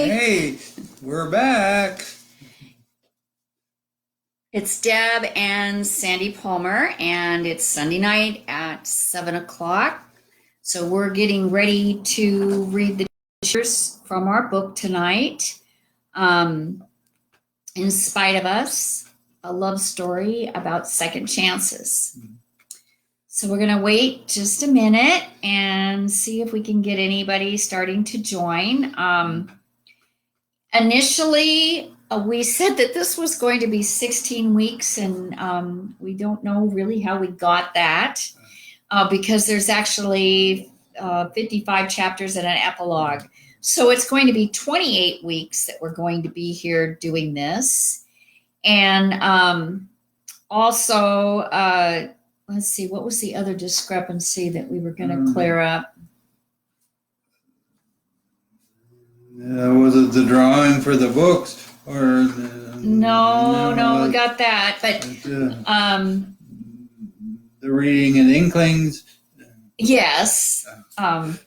Hey, we're back. It's Deb and Sandy Palmer, and it's Sunday night at 7 o'clock. So we're getting ready to read the chapters from our book tonight. In Spite of Us, a love story about second chances. So we're going to wait just a minute and see if we can get anybody starting to join. Initially, we said that this was going to be 16 weeks, and we don't know really how we got that because there's actually 55 chapters and an epilogue. So it's going to be 28 weeks that we're going to be here doing this. And also, let's see, what was the other discrepancy that we were going to clear up? Was it the drawing for the books or No, we got that. But the reading and inklings? Yes. That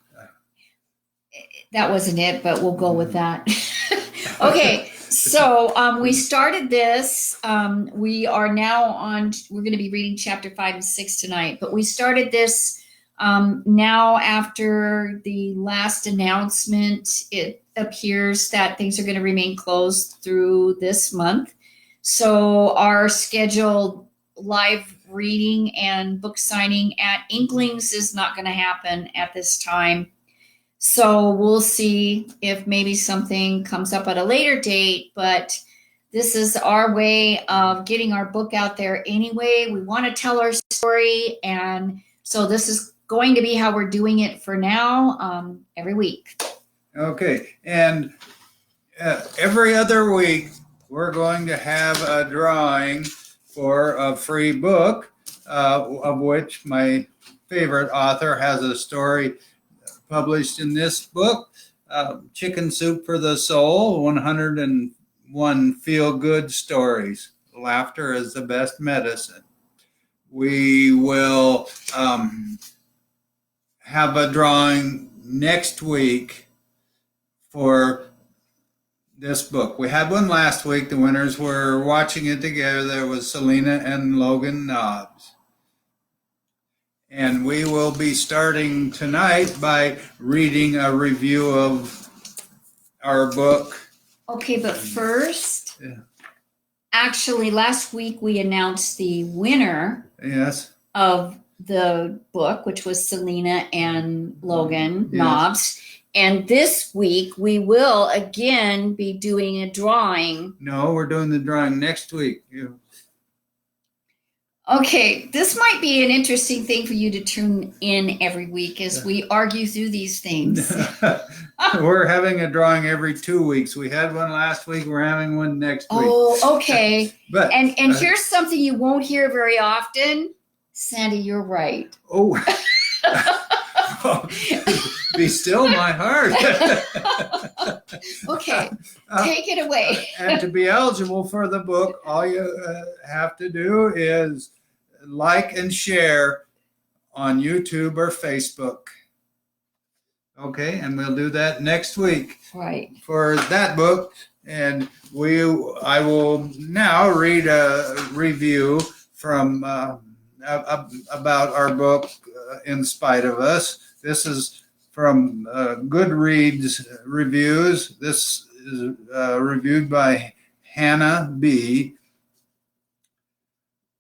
wasn't it, but we'll go with that. Okay, so we started this. We are now we're going to be reading chapter 5 and 6 tonight, but we started this now after the last announcement. It appears that things are going to remain closed through this month. So our scheduled live reading and book signing at Inklings is not going to happen at this time. So we'll see if maybe something comes up at a later date, but this is our way of getting our book out there anyway. We want to tell our story, and so this is going to be how we're doing it for now, every week. Okay, and every other week we're going to have a drawing for a free book, of which my favorite author has a story published in this book, Chicken Soup for the Soul, 101 Feel-Good Stories. Laughter is the best medicine. We will have a drawing next week for this book. We had one last week. The winners were watching it together. There was Selena and Logan Knobs. And we will be starting tonight by reading a review of our book. Okay, but first, actually, last week we announced the winner of the book, which was Selena and Logan Knobs. And this week we will again be doing a drawing. No, we're doing the drawing next week. Okay, this might be an interesting thing for you to tune in every week as we argue through these things. We're having a drawing every 2 weeks. We had one last week. We're having one next week. Oh, okay. But and here's something you won't hear very often. Sandy, you're right. Oh. Be still my heart. Okay, take it away. And to be eligible for the book, all you have to do is like and share on YouTube or Facebook. Okay, and we'll do that next week. Right. For that book, and I will now read a review from about our book, In Spite of Us. This is from Goodreads Reviews. This is reviewed by Hannah B.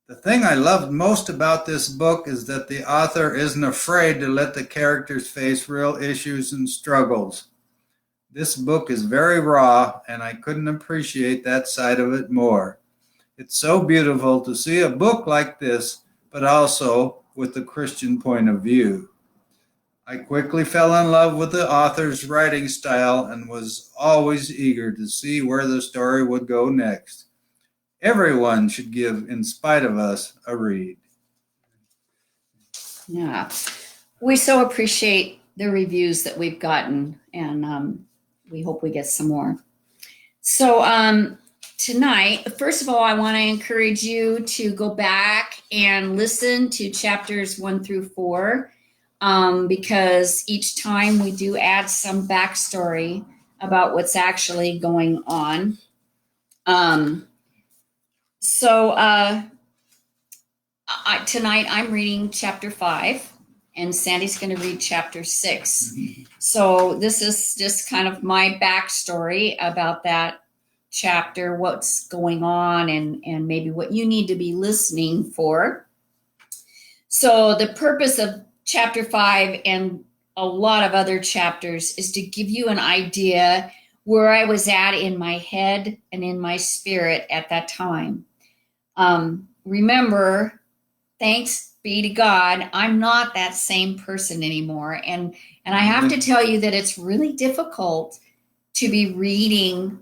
The thing I loved most about this book is that the author isn't afraid to let the characters face real issues and struggles. This book is very raw, and I couldn't appreciate that side of it more. It's so beautiful to see a book like this, but also with the Christian point of view. I quickly fell in love with the author's writing style and was always eager to see where the story would go next. Everyone should give In Spite of Us a read. Yeah, we so appreciate the reviews that we've gotten, and we hope we get some more. So tonight, first of all, I want to encourage you to go back and listen to chapters 1 through 4, because each time we do add some backstory about what's actually going on. So tonight I'm reading chapter 5, and Sandy's going to read chapter 6. So this is just kind of my backstory about that chapter, what's going on, and maybe what you need to be listening for. So the purpose of chapter 5 and a lot of other chapters is to give you an idea where I was at in my head and in my spirit at that time. Remember, thanks be to God, I'm not that same person anymore. And I have to tell you that it's really difficult to be reading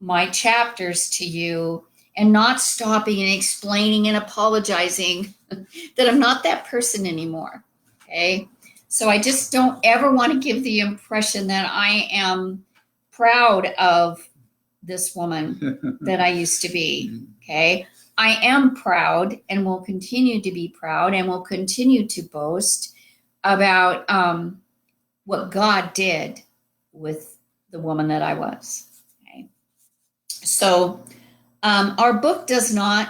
my chapters to you and not stopping and explaining and apologizing that I'm not that person anymore. Okay. So I just don't ever want to give the impression that I am proud of this woman that I used to be. Okay. I am proud and will continue to be proud and will continue to boast about what God did with the woman that I was. Okay. So our book does not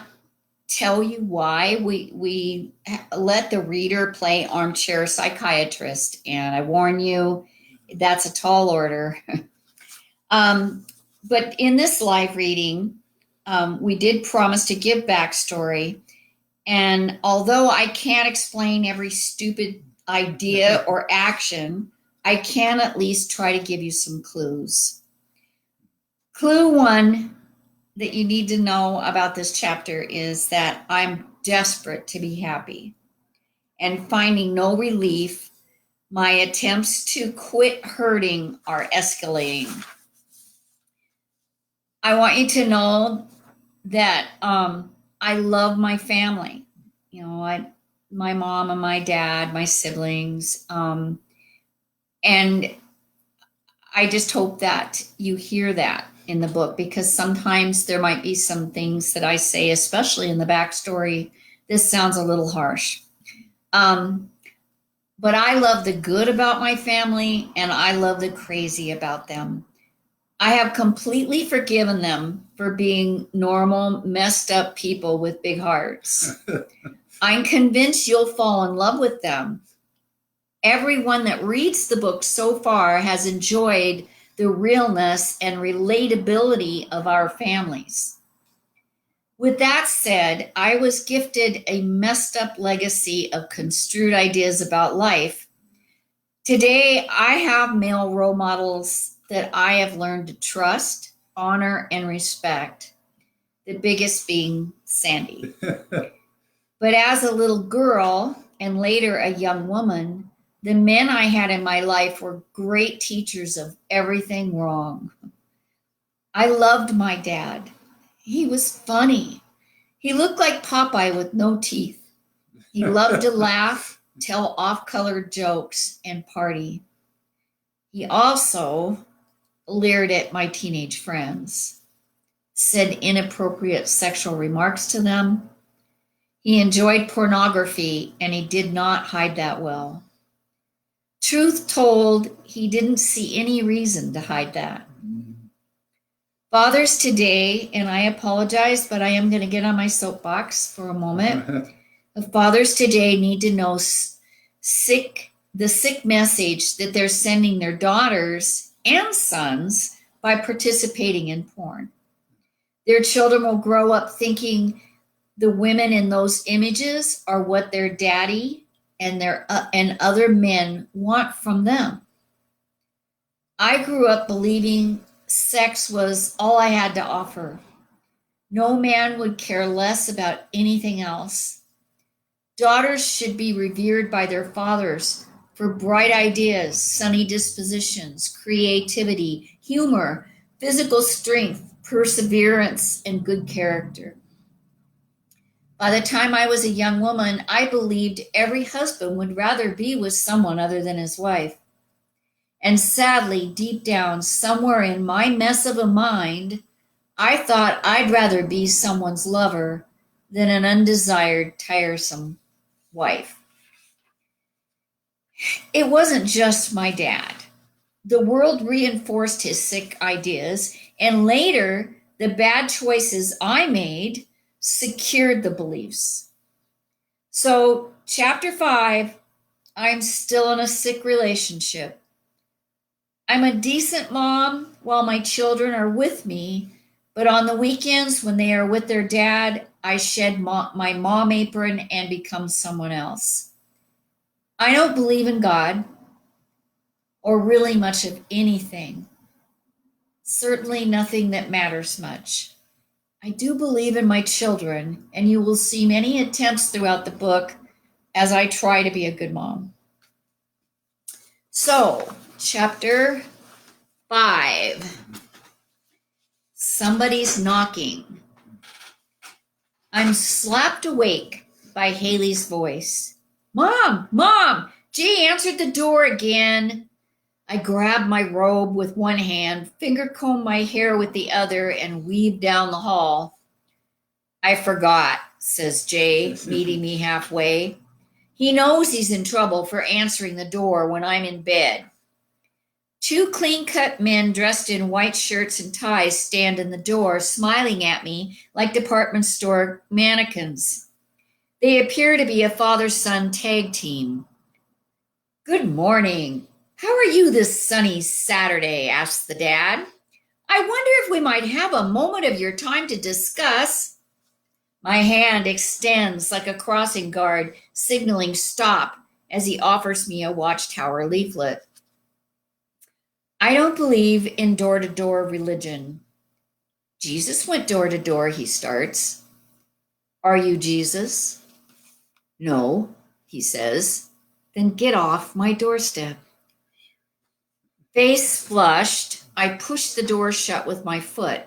tell you why. We let the reader play armchair psychiatrist, and I warn you, that's a tall order. But in this live reading, we did promise to give backstory, and although I can't explain every stupid idea or action, I can at least try to give you some clues. Clue 1 that you need to know about this chapter is that I'm desperate to be happy, and finding no relief, my attempts to quit hurting are escalating. I want you to know that I love my family. You know, my mom and my dad, my siblings, and I just hope that you hear that in the book, because sometimes there might be some things that I say, especially in the backstory, this sounds a little harsh. But I love the good about my family, and I love the crazy about them. I have completely forgiven them for being normal, messed up people with big hearts. I'm convinced you'll fall in love with them. Everyone that reads the book so far has enjoyed the realness and relatability of our families. With that said, I was gifted a messed up legacy of construed ideas about life. Today, I have male role models that I have learned to trust, honor, and respect, the biggest being Sandy. But as a little girl and later a young woman, the men I had in my life were great teachers of everything wrong. I loved my dad. He was funny. He looked like Popeye with no teeth. He loved to laugh, tell off-colored jokes, and party. He also leered at my teenage friends, said inappropriate sexual remarks to them. He enjoyed pornography, and he did not hide that well. Truth told, he didn't see any reason to hide that. Fathers today, and I apologize, but I am going to get on my soapbox for a moment. The fathers today need to know the sick message that they're sending their daughters and sons by participating in porn. Their children will grow up thinking the women in those images are what their daddy and other men want from them. I grew up believing sex was all I had to offer. No man would care less about anything else. Daughters should be revered by their fathers for bright ideas, sunny dispositions, creativity, humor, physical strength, perseverance, and good character. By the time I was a young woman, I believed every husband would rather be with someone other than his wife. And sadly, deep down, somewhere in my mess of a mind, I thought I'd rather be someone's lover than an undesired, tiresome wife. It wasn't just my dad. The world reinforced his sick ideas, and later, the bad choices I made secured the beliefs. So, chapter 5, I'm still in a sick relationship. I'm a decent mom while my children are with me, but on the weekends when they are with their dad, I shed my mom apron and become someone else. I don't believe in God or really much of anything. Certainly nothing that matters much. I do believe in my children, and you will see many attempts throughout the book as I try to be a good mom. So, chapter 5. Somebody's knocking. I'm slapped awake by Haley's voice. Mom, Mom, Jay answered the door again. I grab my robe with one hand, finger comb my hair with the other, and weave down the hall. I forgot, says Jay, meeting me halfway. He knows he's in trouble for answering the door when I'm in bed. 2 clean-cut men dressed in white shirts and ties stand in the door, smiling at me like department store mannequins. They appear to be a father-son tag team. Good morning. How are you this sunny Saturday? Asks the dad. I wonder if we might have a moment of your time to discuss. My hand extends like a crossing guard, signaling stop as he offers me a Watchtower leaflet. I don't believe in door-to-door religion. Jesus went door-to-door, he starts. Are you Jesus? No, he says. Then get off my doorstep. Face flushed, I push the door shut with my foot.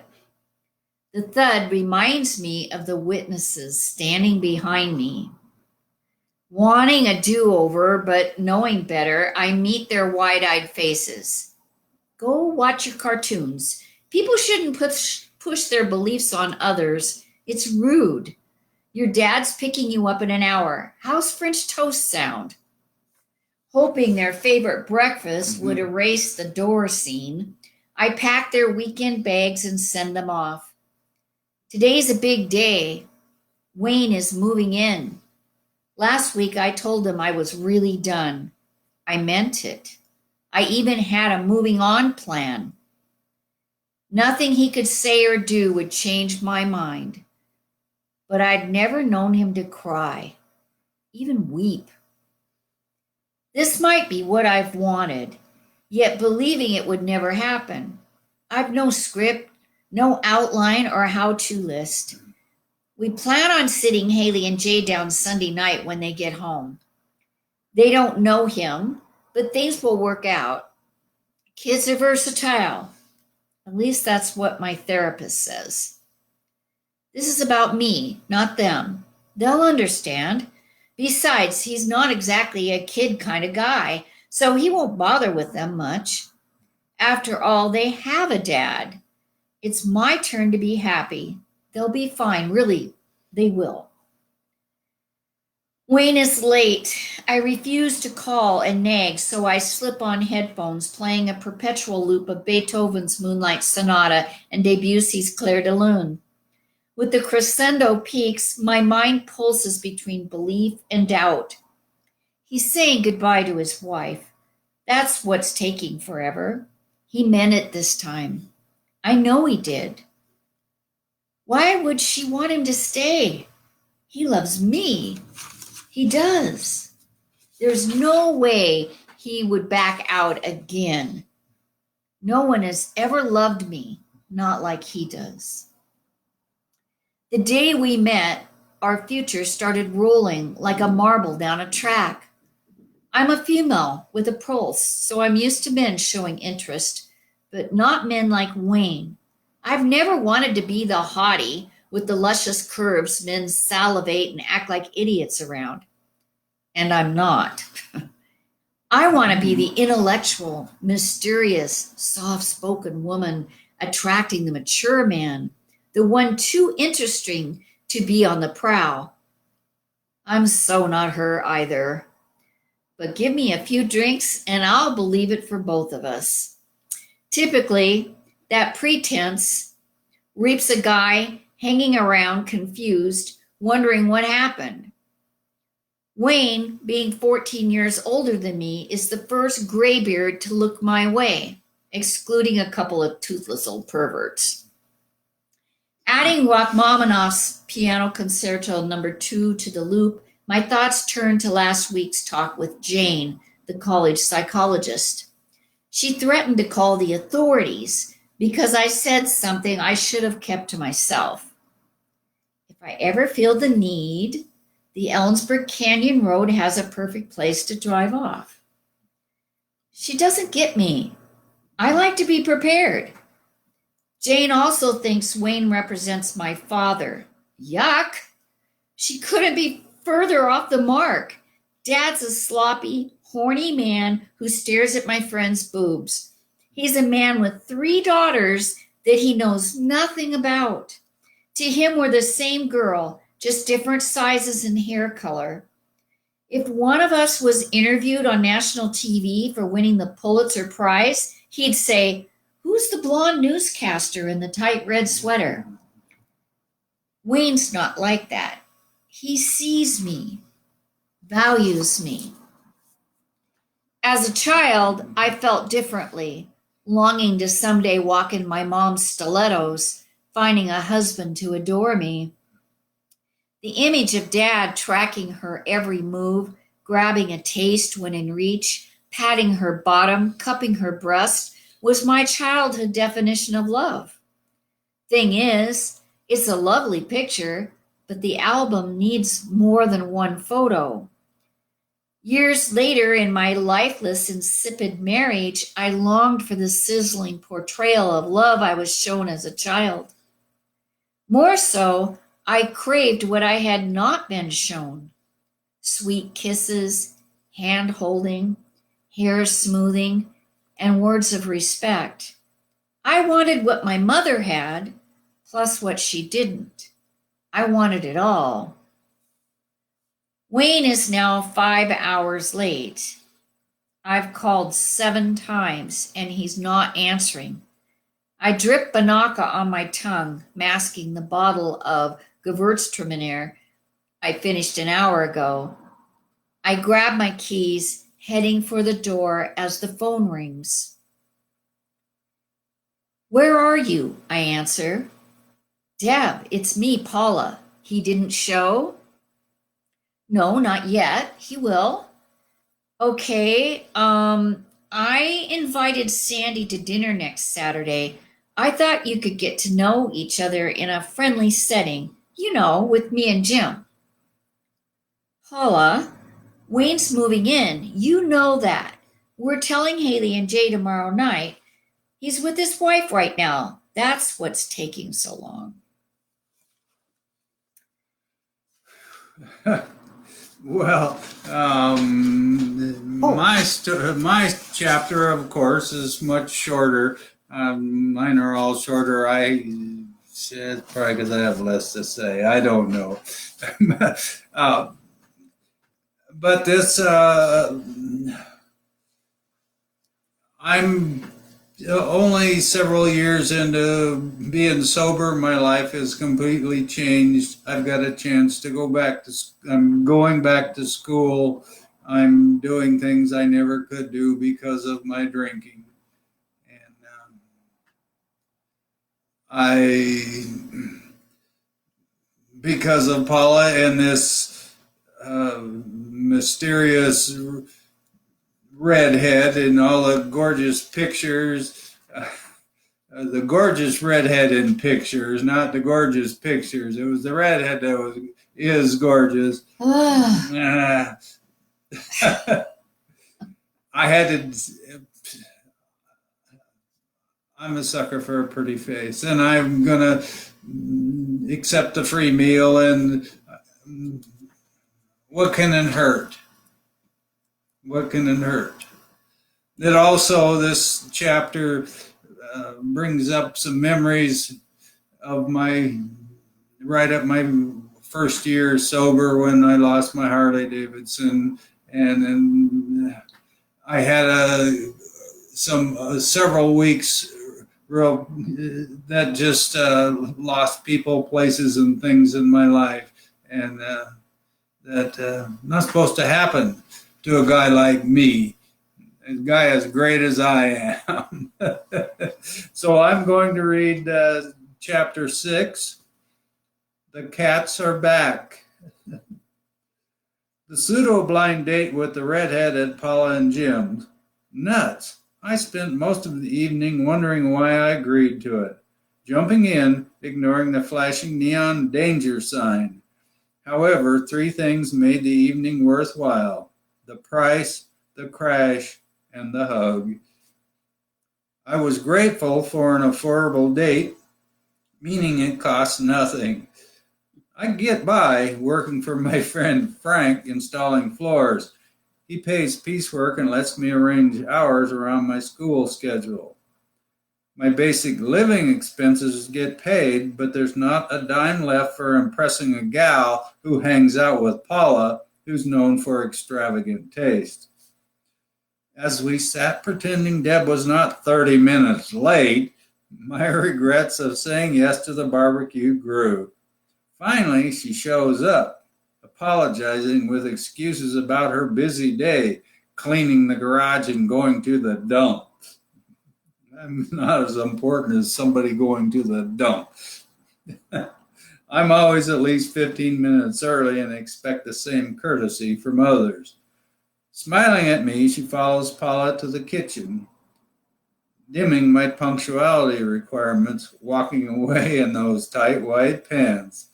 The thud reminds me of the witnesses standing behind me. Wanting a do-over, but knowing better, I meet their wide-eyed faces. Go watch your cartoons. People shouldn't push their beliefs on others. It's rude. Your dad's picking you up in an hour. How's French toast sound? Hoping their favorite breakfast would erase the door scene, I pack their weekend bags and send them off. Today's a big day. Wayne is moving in. Last week I told him I was really done. I meant it. I even had a moving on plan. Nothing he could say or do would change my mind. But I'd never known him to cry, even weep. This might be what I've wanted, yet believing it would never happen. I've no script, no outline or how-to list. We plan on sitting Haley and Jay down Sunday night when they get home. They don't know him, but things will work out. Kids are versatile. At least that's what my therapist says. This is about me, not them. They'll understand. Besides, he's not exactly a kid kind of guy, so he won't bother with them much. After all, they have a dad. It's my turn to be happy. They'll be fine, really, they will. Wayne is late. I refuse to call and nag, so I slip on headphones, playing a perpetual loop of Beethoven's Moonlight Sonata and Debussy's Clair de Lune. With the crescendo peaks, my mind pulses between belief and doubt. He's saying goodbye to his wife. That's what's taking forever. He meant it this time. I know he did. Why would she want him to stay? He loves me. He does. There's no way he would back out again. No one has ever loved me, not like he does. The day we met, our future started rolling like a marble down a track. I'm a female with a pulse, so I'm used to men showing interest, but not men like Wayne. I've never wanted to be the hottie with the luscious curves men salivate and act like idiots around. And I'm not. I want to be the intellectual, mysterious, soft-spoken woman attracting the mature man, the one too interesting to be on the prowl. I'm so not her either. but give me a few drinks and I'll believe it for both of us. Typically, that pretense reaps a guy hanging around confused, wondering what happened. Wayne, being 14 years older than me, is the first graybeard to look my way, excluding a couple of toothless old perverts. Adding Rachmaninoff's Piano Concerto No. 2 to the loop, my thoughts turned to last week's talk with Jane, the college psychologist. She threatened to call the authorities because I said something I should have kept to myself. If I ever feel the need, the Ellensburg Canyon Road has a perfect place to drive off. She doesn't get me. I like to be prepared. Jane also thinks Wayne represents my father. Yuck! She couldn't be further off the mark. Dad's a sloppy, horny man who stares at my friend's boobs. He's a man with 3 daughters that he knows nothing about. To him, we're the same girl, just different sizes and hair color. If one of us was interviewed on national TV for winning the Pulitzer Prize, he'd say, "Who's the blonde newscaster in the tight red sweater?" Wayne's not like that. He sees me, values me. As a child, I felt differently, longing to someday walk in my mom's stilettos, finding a husband to adore me. The image of Dad tracking her every move, grabbing a taste when in reach, patting her bottom, cupping her breast, was my childhood definition of love. Thing is, it's a lovely picture, but the album needs more than one photo. Years later, in my lifeless, insipid marriage, I longed for the sizzling portrayal of love I was shown as a child. More so, I craved what I had not been shown. Sweet kisses, hand-holding, hair smoothing, and words of respect. I wanted what my mother had, plus what she didn't. I wanted it all. Wayne is now 5 hours late. I've called 7 times, and he's not answering. I drip Banaka on my tongue, masking the bottle of Gewürztraminer I finished an hour ago. I grab my keys, heading for the door as the phone rings. "Where are you?" I answer. "Deb, it's me, Paula. He didn't show?" "No, not yet. He will." "Okay, I invited Sandy to dinner next Saturday. I thought you could get to know each other in a friendly setting, with me and Jim." "Paula, Wayne's moving in. You know that. We're telling Haley and Jay tomorrow night. He's with his wife right now. That's what's taking so long." Well, my chapter, of course, is much shorter. Mine are all shorter. It's probably because I have less to say. I don't know. But this, I'm only several years into being sober. My life has completely changed. I've got a chance to go back to. I'm going back to school. I'm doing things I never could do because of my drinking, and because of Paula and this mysterious redhead and all the gorgeous pictures. The gorgeous redhead in pictures, not the gorgeous pictures. It was the redhead that is gorgeous. I'm a sucker for a pretty face, and I'm gonna accept a free meal, and what can it hurt? What can it hurt? That also, this chapter brings up some memories of right at my first year sober when I lost my Harley Davidson, and then I had several weeks real that just lost people, places, and things in my life, and that not supposed to happen to a guy like me, a guy as great as I am. So I'm going to read chapter 6. The cats are back. The pseudo-blind date with the redhead at Paula and Jim's. Nuts. I spent most of the evening wondering why I agreed to it, jumping in, ignoring the flashing neon danger sign. However, 3 things made the evening worthwhile: the price, the crash, and the hug. I was grateful for an affordable date, meaning it cost nothing. I get by working for my friend Frank installing floors. He pays piecework and lets me arrange hours around my school schedule. My basic living expenses get paid, but there's not a dime left for impressing a gal who hangs out with Paula, who's known for extravagant taste. As we sat pretending Deb was not 30 minutes late, my regrets of saying yes to the barbecue grew. Finally, she shows up, apologizing with excuses about her busy day, cleaning the garage and going to the dump. I'm not as important as somebody going to the dump. I'm always at least 15 minutes early and expect the same courtesy from others. Smiling at me, she follows Paula to the kitchen, dimming my punctuality requirements, walking away in those tight white pants.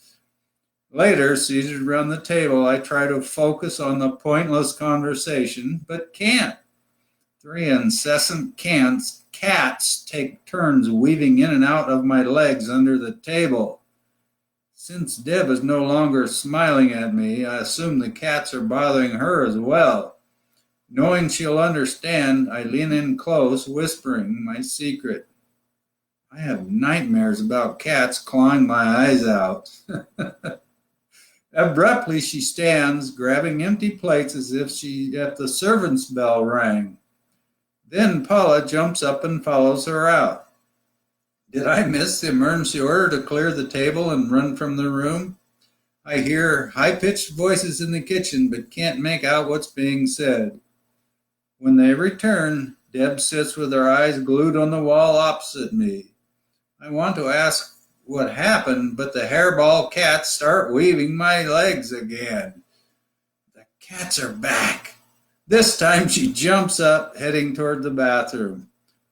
Later, seated around the table, I try to focus on the pointless conversation, but can't. 3 incessant cats take turns weaving in and out of my legs under the table. Since Deb is no longer smiling at me, I assume the cats are bothering her as well. Knowing she'll understand, I lean in close, whispering my secret. I have nightmares about cats clawing my eyes out. Abruptly, she stands, grabbing empty plates as if the servant's bell rang. Then Paula jumps up and follows her out. Did I miss the emergency order to clear the table and run from the room? I hear high-pitched voices in the kitchen, but can't make out what's being said. When they return, Deb sits with her eyes glued on the wall opposite me. I want to ask what happened, but the hairball cats start weaving my legs again. The cats are back. This time she jumps up, heading toward the bathroom.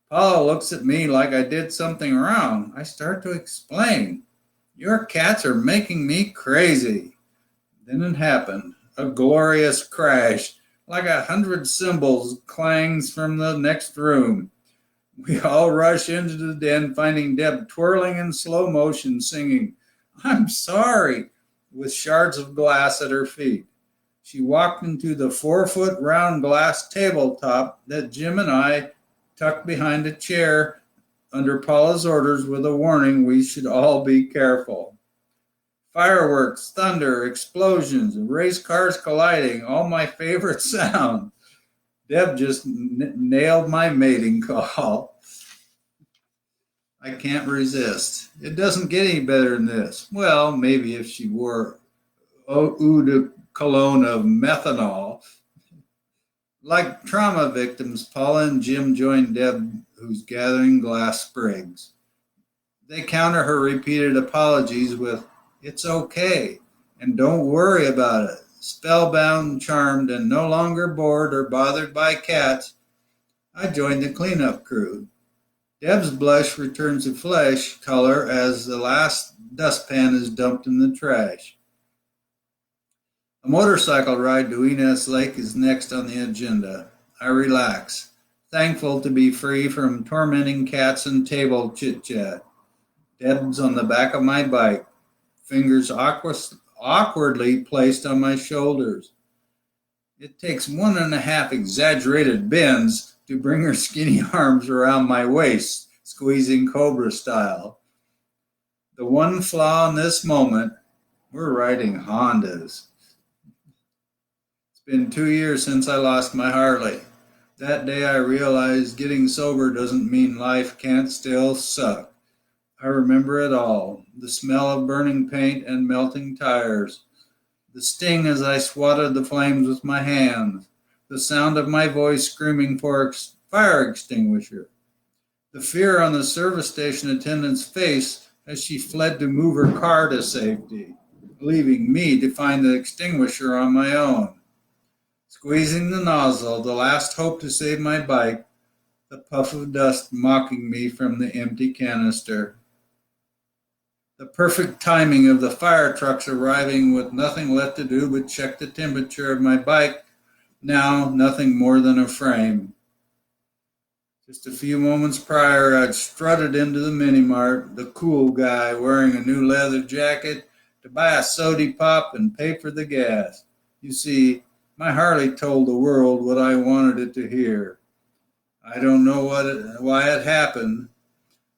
Paula looks at me like I did something wrong. I start to explain. Your cats are making me crazy. Then it happened. A glorious crash. Like 100 cymbals clangs from the next room. We all rush into the den, finding Deb twirling in slow motion, singing, "I'm sorry," with shards of glass at her feet. She walked into the 4-foot round glass tabletop that Jim and I tucked behind a chair under Paula's orders with a warning we should all be careful. Fireworks, thunder, explosions, race cars colliding, all my favorite sound. Deb just nailed my mating call. I can't resist. It doesn't get any better than this. Well, maybe if she wore eau de cologne of methanol. Like trauma victims, Paula and Jim join Deb, who's gathering glass sprigs. They counter her repeated apologies with, "It's okay, and don't worry about it." Spellbound, charmed, and no longer bored or bothered by cats, I joined the cleanup crew. Deb's blush returns to flesh color as the last dustpan is dumped in the trash. A motorcycle ride to Enos Lake is next on the agenda. I relax, thankful to be free from tormenting cats and table chit-chat. Deb's on the back of my bike, fingers awkwardly placed on my shoulders. It takes 1.5 exaggerated bends to bring her skinny arms around my waist, squeezing cobra style. The one flaw in this moment, we're riding Hondas. It's Been 2 years since I lost my Harley. That day I realized getting sober doesn't mean life can't still suck. I remember it all. The smell of burning paint and melting tires. The sting as I swatted the flames with my hands. The sound of my voice screaming for fire extinguisher. The fear on the service station attendant's face as she fled to move her car to safety, leaving me to find the extinguisher on my own. Squeezing the nozzle, the last hope to save my bike, the puff of dust mocking me from the empty canister. The perfect timing of the fire trucks arriving with nothing left to do but check the temperature of my bike, now nothing more than a frame. Just a few moments prior, I'd strutted into the mini-mart, the cool guy wearing a new leather jacket, to buy a soda pop and pay for the gas. You see, my Harley told the world what I wanted it to hear. I don't know why it happened.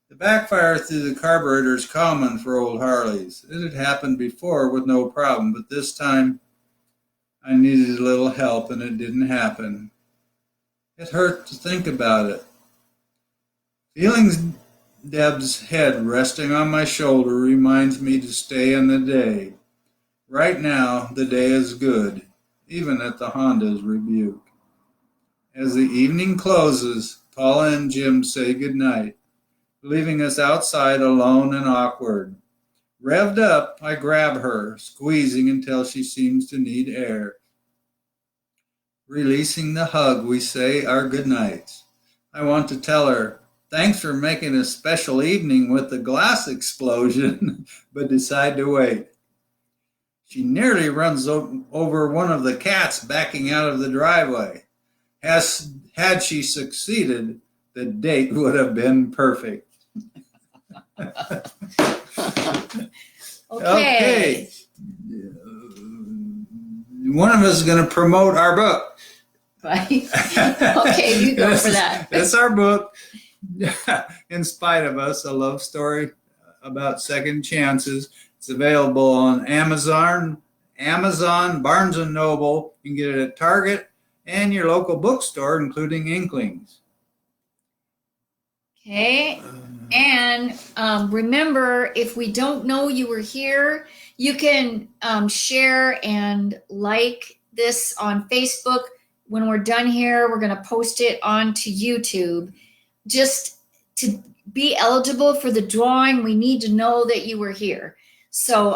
The backfire through the carburetor is common for old Harleys. It had happened before with no problem, but this time I needed a little help and it didn't happen. It hurt to think about it. Feeling Deb's head resting on my shoulder reminds me to stay in the day. Right now, the day is good, even at the Honda's rebuke. As the evening closes, Paula and Jim say goodnight, leaving us outside alone and awkward. Revved up, I grab her, squeezing until she seems to need air. Releasing the hug, we say our goodnights. I want to tell her, thanks for making a special evening with the glass explosion, but decide to wait. She nearly runs over one of the cats backing out of the driveway. Had she succeeded, the date would have been perfect. Okay. One of us is going to promote our book. Right. Okay, you go for that. It's our book, In Spite of Us, a love story about second chances. It's available on Amazon, Barnes & Noble. You can get it at Target and your local bookstore, including Inklings. Okay. And remember, if we don't know you were here, you can share and like this on Facebook. When we're done here, we're going to post it onto YouTube. Just to be eligible for the drawing, we need to know that you were here. So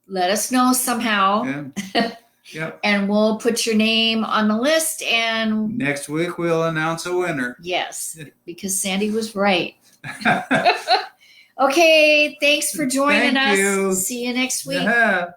let us know somehow. Yeah. Yep. And we'll put your name on the list. And next week, we'll announce a winner. Yes, because Sandy was right. Okay, thanks for joining us. You. See you next week. Yeah.